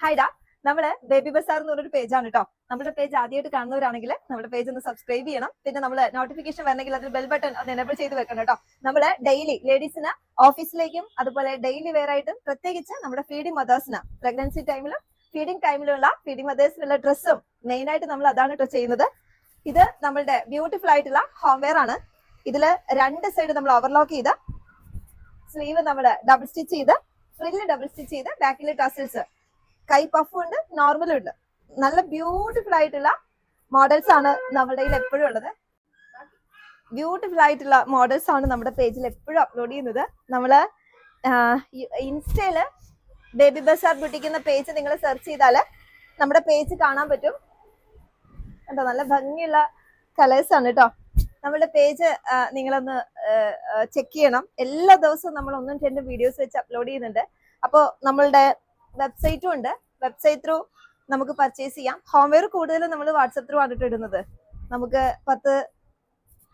ഹായ്ഡാ, നമ്മള് ബേബി ബസാർ എന്ന് പറഞ്ഞൊരു പേജാണ് കേട്ടോ. നമ്മുടെ പേജ് ആദ്യമായിട്ട് കാണുന്നവരാണെങ്കിൽ നമ്മുടെ പേജ് ഒന്ന് സബ്സ്ക്രൈബ് ചെയ്യണം. പിന്നെ നമ്മൾ നോട്ടിഫിക്കേഷൻ വരണമെങ്കിൽ അതിൽ ബെൽ ബട്ടൺ ഒന്ന് എനേബിൾ ചെയ്ത് വെക്കണം കേട്ടോ. നമ്മള് ഡെയിലി ലേഡീസിന് ഓഫീസിലേക്കും അതുപോലെ ഡെയിലി വെയർ ആയിട്ടും പ്രത്യേകിച്ച് നമ്മുടെ ഫീഡിംഗ് മദേഴ്സിന് പ്രഗ്നൻസി ടൈമിലും ഫീഡിംഗ് ടൈമിലുള്ള ഫീഡിംഗ് മദേഴ്സിനുള്ള ഡ്രസ്സും മെയിൻ ആയിട്ട് നമ്മൾ അതാണ് കേട്ടോ ചെയ്യുന്നത്. ഇത് നമ്മളുടെ ബ്യൂട്ടിഫുൾ ആയിട്ടുള്ള ഹോം വെയർ ആണ്. ഇതില് രണ്ട് സൈഡ് നമ്മൾ ഓവർലോക്ക് ചെയ്ത് സ്ലീവ് നമ്മൾ ഡബിൾ സ്റ്റിച്ച് ചെയ്ത് ഫ്രില്ല് ഡബിൾ സ്റ്റിച്ച് ചെയ്ത് ബാക്കിലെ ടസൽസ് കൈ പഫും ഉണ്ട് നോർമലും ഉണ്ട്. നല്ല ബ്യൂട്ടിഫുൾ ആയിട്ടുള്ള മോഡൽസ് ആണ് നമ്മുടെ കയ്യിൽ എപ്പോഴും ഉള്ളത്. ബ്യൂട്ടിഫുൾ ആയിട്ടുള്ള മോഡൽസ് ആണ് നമ്മുടെ പേജിൽ എപ്പോഴും അപ്ലോഡ് ചെയ്യുന്നത്. നമ്മള് ഇൻസ്റ്റയില് ബേബി ബസാർ ബുട്ടിക് എന്ന പേജ് നിങ്ങൾ സെർച്ച് ചെയ്താല് നമ്മുടെ പേജ് കാണാൻ പറ്റും കേട്ടോ. നല്ല ഭംഗിയുള്ള കളേഴ്സ് ആണ് കേട്ടോ. നമ്മുടെ പേജ് നിങ്ങളൊന്ന് ചെക്ക് ചെയ്യണം. എല്ലാ ദിവസവും നമ്മൾ 1-2 വീഡിയോസ് വെച്ച് അപ്ലോഡ് ചെയ്യുന്നുണ്ട്. അപ്പോൾ നമ്മളുടെ വെബ്സൈറ്റും ഉണ്ട്. വെബ്സൈറ്റ് ത്രൂ നമുക്ക് പർച്ചേസ് ചെയ്യാം. ഹോംവെയർ കൂടുതലും നമ്മൾ വാട്സപ്പ് ത്രൂ ആണ് ഇടുന്നത്. നമുക്ക്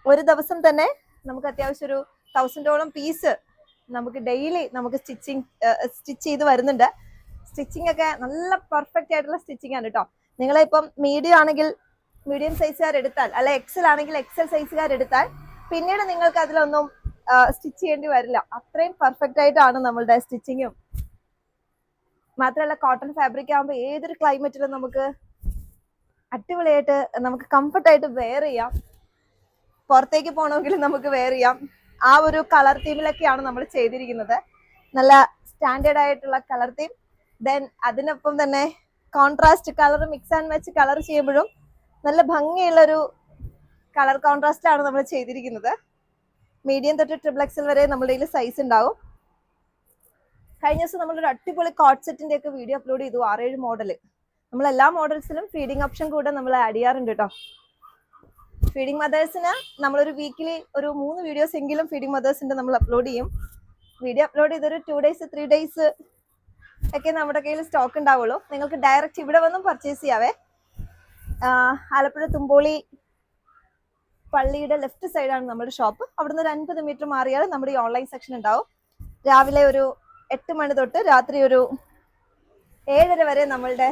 ഒരു ദിവസം തന്നെ നമുക്ക് അത്യാവശ്യം ഒരു 1000ഓളം പീസ് നമുക്ക് ഡെയിലി നമുക്ക് സ്റ്റിച്ച് ചെയ്ത് വരുന്നുണ്ട്. സ്റ്റിച്ചിങ് ഒക്കെ നല്ല പെർഫെക്റ്റ് ആയിട്ടുള്ള സ്റ്റിച്ചിങ് ആണ് കേട്ടോ. നിങ്ങളിപ്പം മീഡിയം ആണെങ്കിൽ മീഡിയം സൈസുകാർ എടുത്താൽ, അല്ലെ എക്സൽ ആണെങ്കിൽ എക്സൽ സൈസുകാർ എടുത്താൽ പിന്നീട് നിങ്ങൾക്ക് അതിലൊന്നും സ്റ്റിച്ച് ചെയ്യേണ്ടി വരില്ല. അത്രയും പെർഫെക്റ്റ് ആയിട്ടാണ് നമ്മളുടെ സ്റ്റിച്ചിങ്ങും. മാത്രമല്ല കോട്ടൺ ഫാബ്രിക് ആകുമ്പോൾ ഏതൊരു ക്ലൈമറ്റിലും നമുക്ക് അടിപൊളിയായിട്ട് നമുക്ക് കംഫർട്ടായിട്ട് വെയർ ചെയ്യാം. പുറത്തേക്ക് പോകണമെങ്കിലും നമുക്ക് വെയർ ചെയ്യാം. ആ ഒരു കളർ തീമിലൊക്കെയാണ് നമ്മൾ ചെയ്തിരിക്കുന്നത്. നല്ല സ്റ്റാൻഡേർഡ് ആയിട്ടുള്ള കളർ തീം. ദെൻ അതിനൊപ്പം തന്നെ contrast colour mix and match colour ചെയ്യുമ്പോഴും നല്ല ഭംഗിയുള്ളൊരു കളർ കോൺട്രാസ്റ്റ് ആണ് നമ്മൾ ചെയ്തിരിക്കുന്നത്. മീഡിയം തൊട്ട് XXL വരെ നമ്മുടെ കയ്യിൽ സൈസ് ഉണ്ടാവും. കഴിഞ്ഞ ദിവസം നമ്മളൊരു അടിപൊളി കോട്ട് സെറ്റിന്റെ ഒക്കെ വീഡിയോ അപ്ലോഡ് ചെയ്തു. 6-7 മോഡല്. നമ്മൾ എല്ലാ മോഡൽസിലും ഫീഡിംഗ് ഓപ്ഷൻ കൂടെ നമ്മൾ ആഡ് ചെയ്യാറുണ്ട് കേട്ടോ. ഫീഡിംഗ് മദേഴ്സിന് നമ്മളൊരു വീക്കിലി ഒരു 3 വീഡിയോസ് എങ്കിലും ഫീഡിംഗ് മദേഴ്സിന്റെ നമ്മൾ അപ്ലോഡ് ചെയ്യും. വീഡിയോ അപ്ലോഡ് ചെയ്തൊരു 2 days 3 days ഒക്കെ നമ്മുടെ കയ്യിൽ സ്റ്റോക്ക് ഉണ്ടാവുള്ളൂ. നിങ്ങൾക്ക് ഡയറക്റ്റ് ഇവിടെ വന്നും പർച്ചേസ് ചെയ്യാവേ. ആലപ്പുഴ തുമ്പോളി പള്ളിയുടെ ലെഫ്റ്റ് സൈഡാണ് നമ്മുടെ ഷോപ്പ്. അവിടുന്ന് ഒരു 50 മീറ്റർ മാറിയാൽ നമ്മുടെ ഈ ഓൺലൈൻ സെക്ഷൻ ഉണ്ടാവും. രാവിലെ ഒരു 8 മണി തൊട്ട് രാത്രി ഒരു 7:30 വരെ നമ്മളുടെ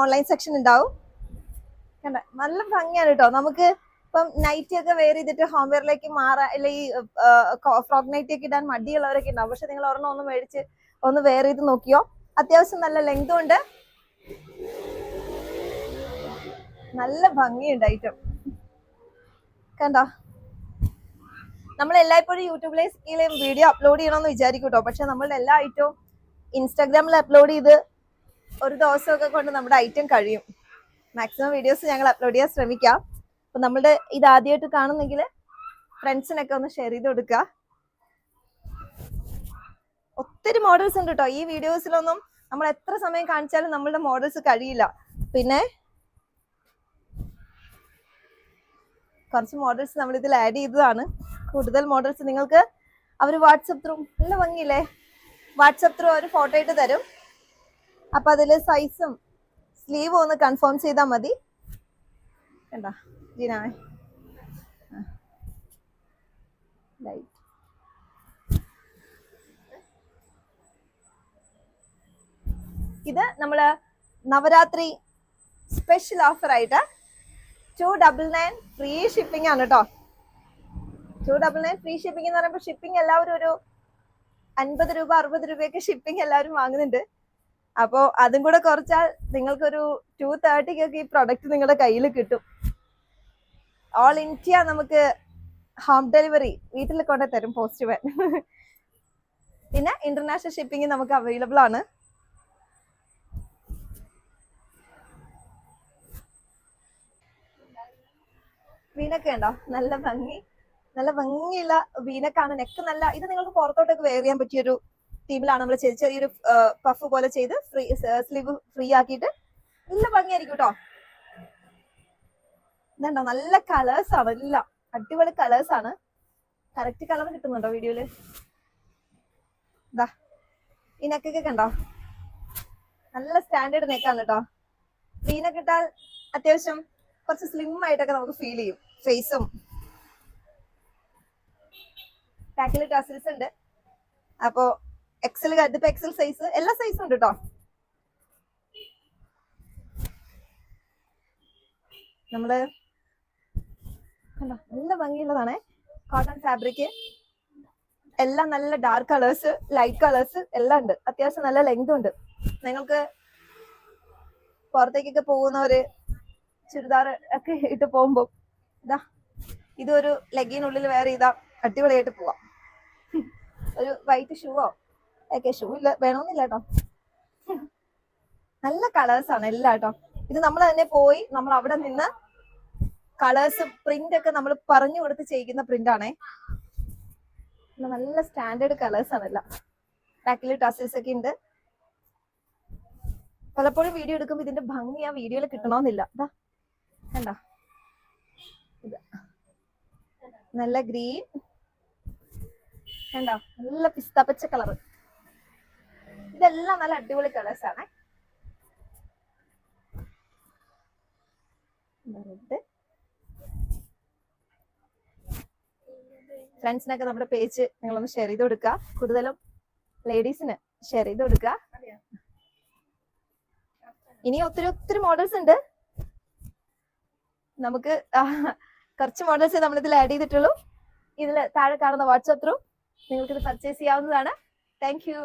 ഓൺലൈൻ സെക്ഷൻ ഉണ്ടാവും. കണ്ട നല്ല ഭംഗിയാണ് കേട്ടോ. നമുക്ക് ഇപ്പം നൈറ്റി ഒക്കെ വെയർ ചെയ്തിട്ട് ഹോം വെയറിലേക്ക് മാറാൻ, അല്ലെങ്കിൽ ഫ്രോക്ക് നൈറ്റി ഒക്കെ ഇടാൻ മടിയുള്ളവരൊക്കെ ഉണ്ടാവും. പക്ഷെ നിങ്ങൾ ഒരെണ്ണം ഒന്ന് മേടിച്ച് ഒന്ന് വെയർ ചെയ്ത് നോക്കിയോ. അത്യാവശ്യം നല്ല ലെങ്തും ഉണ്ട്, നല്ല ഭംഗിയുണ്ട് ഐറ്റം. കണ്ടോ, നമ്മൾ എല്ലായ്പ്പോഴും യൂട്യൂബിലെ വീഡിയോ അപ്ലോഡ് ചെയ്യണമെന്ന് വിചാരിക്കും കേട്ടോ. പക്ഷെ നമ്മളുടെ എല്ലാ ഐറ്റവും ഇൻസ്റ്റാഗ്രാമിൽ അപ്ലോഡ് ചെയ്ത് ഒരു ദിവസമൊക്കെ കൊണ്ട് നമ്മുടെ ഐറ്റം കഴിയും. മാക്സിമം വീഡിയോസ് ഞങ്ങൾ അപ്ലോഡ് ചെയ്യാൻ ശ്രമിക്കാം. അപ്പൊ നമ്മളുടെ ഇത് ആദ്യമായിട്ട് കാണുന്നെങ്കിൽ ഫ്രണ്ട്സിനൊക്കെ ഒന്ന് ഷെയർ ചെയ്ത് കൊടുക്കുക. ഒത്തിരി മോഡൽസ് ഉണ്ട് കേട്ടോ. ഈ വീഡിയോസിലൊന്നും നമ്മൾ എത്ര സമയം കാണിച്ചാലും നമ്മളുടെ മോഡൽസ് കഴിയില്ല. പിന്നെ കുറച്ച് മോഡൽസ് നമ്മൾ ഇതിൽ ആഡ് ചെയ്തതാണ്. കൂടുതൽ മോഡൽസ് നിങ്ങൾക്ക് അവർ വാട്സപ്പ് ത്രൂ, നല്ല ഭംഗിയില്ലേ, വാട്സപ്പ് ത്രൂ അവർ ഫോട്ടോ ഇട്ട് തരും. അപ്പൊ അതില് സൈസും സ്ലീവും ഒന്ന് കൺഫേം ചെയ്താൽ മതി. കണ്ടോ ജീനാ, ഇത് നമ്മള് നവരാത്രി സ്പെഷ്യൽ ഓഫർ ആയിട്ട് 299 ഫ്രീ ഷിപ്പിംഗ് ആണ് കേട്ടോ. 299 ഫ്രീ ഷിപ്പിംഗ് എന്ന് പറയുമ്പോൾ ഷിപ്പിംഗ് എല്ലാവരും ഒരു 50 രൂപ 60 രൂപയൊക്കെ ഷിപ്പിംഗ് എല്ലാവരും വാങ്ങുന്നുണ്ട്. അപ്പോൾ അതും കൂടെ കുറച്ചാൽ നിങ്ങൾക്കൊരു 230 ഈ പ്രൊഡക്റ്റ് നിങ്ങളുടെ കയ്യിൽ കിട്ടും. ഓൾ ഇന്ത്യ നമുക്ക് ഹോം ഡെലിവറി വീട്ടിൽ കൊണ്ടു തരും പോസ്റ്റ്മാൻ. പിന്നെ ഇന്റർനാഷണൽ ഷിപ്പിംഗ് നമുക്ക് അവൈലബിൾ ആണ്. വീനൊക്കെ ഉണ്ടോ, നല്ല ഭംഗി, നല്ല ഭംഗിയുള്ള വീനക്കാണ്. നെക്ക് നല്ല, ഇത് നിങ്ങൾക്ക് പുറത്തോട്ടൊക്കെ വെയർ ചെയ്യാൻ പറ്റിയൊരു ടീമിലാണ് നമ്മൾ ചെയ്ത്. ചെറിയൊരു പഫ് പോലെ ചെയ്ത് സ്ലീവ് ഫ്രീ ആക്കിയിട്ട് നല്ല ഭംഗിയായിരിക്കും കേട്ടോ. ഇതുണ്ടോ, നല്ല കളേഴ്സ് ആണ്, എല്ലാം അടിപൊളി കളേഴ്സ് ആണ്. കറക്റ്റ് കളർ കിട്ടുന്നുണ്ടോ വീഡിയോയില്? ഇതാ ഈ നെക്കൊക്കെ കണ്ടോ, നല്ല സ്റ്റാൻഡേർഡ് നെക്കാണ് കേട്ടോ. വീനൊക്കെ ഇട്ടാൽ അത്യാവശ്യം കുറച്ച് സ്ലിം ആയിട്ടൊക്കെ നമുക്ക് ഫീൽ ചെയ്യും. ഫേസും ബാക്കിൽ ടസൽസ് ഉണ്ട്. അപ്പോൾ എക്സൽ, ഇതിപ്പോ എക്സൽ സൈസ്, എല്ലാ സൈസും ഉണ്ട് കേട്ടോ. നമ്മള് കണ്ടോ നല്ല ഭംഗിയുള്ളതാണേ. കോട്ടൺ ഫാബ്രിക്, എല്ലാം നല്ല ഡാർക്ക് കളേഴ്സ്, ലൈറ്റ് കളേഴ്സ് എല്ലാം ഉണ്ട്. അത്യാവശ്യം നല്ല ലെങ്തും ഉണ്ട്. നിങ്ങൾക്ക് പുറത്തേക്കൊക്കെ പോകുന്നവര് ചുരിദാർ ഒക്കെ ഇട്ട് പോകുമ്പോ ഇതാ ഇതൊരു ലെഗിനുള്ളിൽ വേറെ ചെയ്താ അടിപൊളിയായിട്ട് പോവാം. ഒരു വൈറ്റ് ഷൂവോ ഒക്കെ, ഷൂ ഇല്ല വേണമെന്നില്ല കേട്ടോ. നല്ല കളേഴ്സ് ആണ് എല്ലാം കേട്ടോ. ഇത് നമ്മൾ തന്നെ പോയി നമ്മൾ അവിടെ നിന്ന് കളേഴ്സ് പ്രിന്റ് ഒക്കെ നമ്മൾ പറഞ്ഞു കൊടുത്ത് ചെയ്യിക്കുന്ന പ്രിന്റ് ആണേ. നല്ല സ്റ്റാൻഡേർഡ് കളേഴ്സ് ആണ് എല്ലാം. ബാക്കിൽ ടസൽസ് ഒക്കെ ഉണ്ട്. പലപ്പോഴും വീഡിയോ എടുക്കുമ്പോൾ ഇതിന്റെ ഭംഗി ആ വീഡിയോയിൽ കിട്ടണമെന്നില്ല. ഇതാ കണ്ടോ, ഇത് നല്ല ഗ്രീൻ കണ്ടോ, നല്ല പിസ്ത പച്ച കളർ. ഇതെല്ലാം നല്ല അടിപൊളി കളേഴ്സ് ആണ്. ഫ്രണ്ട്സിനൊക്കെ നമ്മുടെ പേജ് നിങ്ങളൊന്ന് ഷെയർ ചെയ്ത് കൊടുക്കുക. കൂടുതലും ലേഡീസിന് ഷെയർ ചെയ്ത് കൊടുക്കുക. ഇനി ഒത്തിരി ഒത്തിരി മോഡൽസ് ഉണ്ട്. നമുക്ക് കുറച്ച് മോഡൽസ് നമ്മൾ ഇതിൽ ആഡ് ചെയ്തിട്ടുള്ളൂ. ഇതിൽ താഴെ കാണുന്ന വാട്സ്ആപ്പ് ത്രൂ നിങ്ങൾക്ക് ഇത് പർച്ചേസ് ചെയ്യാവുന്നതാണ്. Thank you.